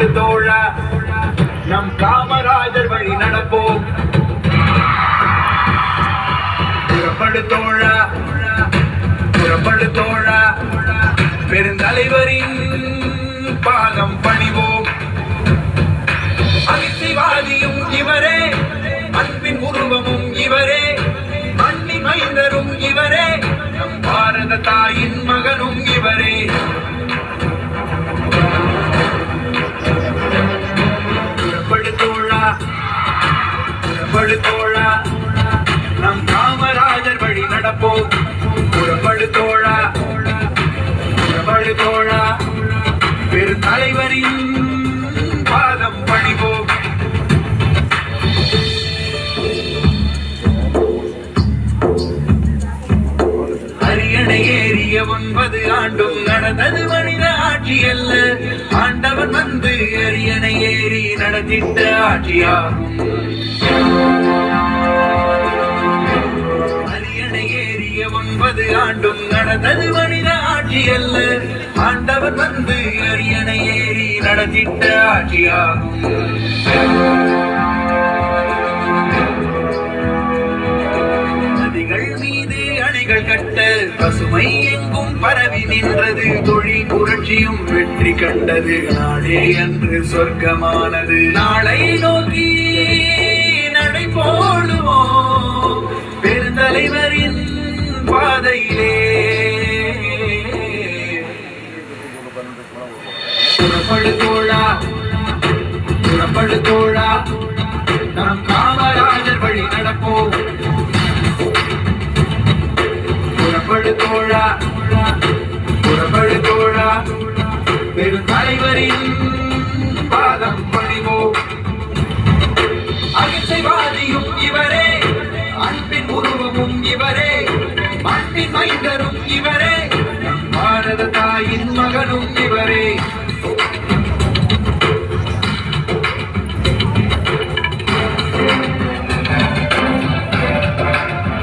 புறப்படு தோழா நம் காமராஜர் வழி நடப்போம். புறப்படு தோழா புறப்படு தோழா பெருந்தலைவரின் பாதம் பணிவோம். அகிம்சைவாதியும் இவரே, அன்பின் உருவமும் இவரே, மண்ணின் மைந்தரும் இவரே, நம் பாரத தாயின் மகனும் இவரே. புறப்படு தோழா புறப்படு தோழா நம் காமராஜர் வழி நடப்போம். புறப்படு தோழா புறப்படு தோழா பெரு தலைவரின் பாதம் பணிவோம். அரியணை ஏறிய 9 ஆண்டும் நடந்தது மனித ஆட்சி அல்ல, ஆண்டவன் வந்து அரியணை ஏறி நடத்திட்ட ஆட்சியாகும். அரியணை ஏறிய 9 ஆண்டும் நடந்தது மனித ஆட்சி அல்ல, ஆண்டவன் வந்து அரியணை ஏறி நடத்திட்ட ஆட்சியாகும். நதிகள் மீது அணைகள் கட்ட பசுமை எங்கும் பரவி நின்றது, தொழில் புரட்சியும் வெற்றி கண்டது, நாளே அன்று சொர்க்கமானது. நாளை நோக்கி நடை போடுவோம் பெருந்தலைவரின் பாதையிலே. புறப்படு தோழா புறப்படு தோழா நம் காமராஜர் வழி நடப்போம். புறப்படு தோழா புறப்படு தோழா பெருந்தலைவரின் பாதம் பணிவோம். அகிம்சைவாதியும் இவரே, அன்பின் உருவமும் இவரே, மண்ணின் மைந்தரும் இவரே, நம் பாரத தாயின் மகனும் இவரே.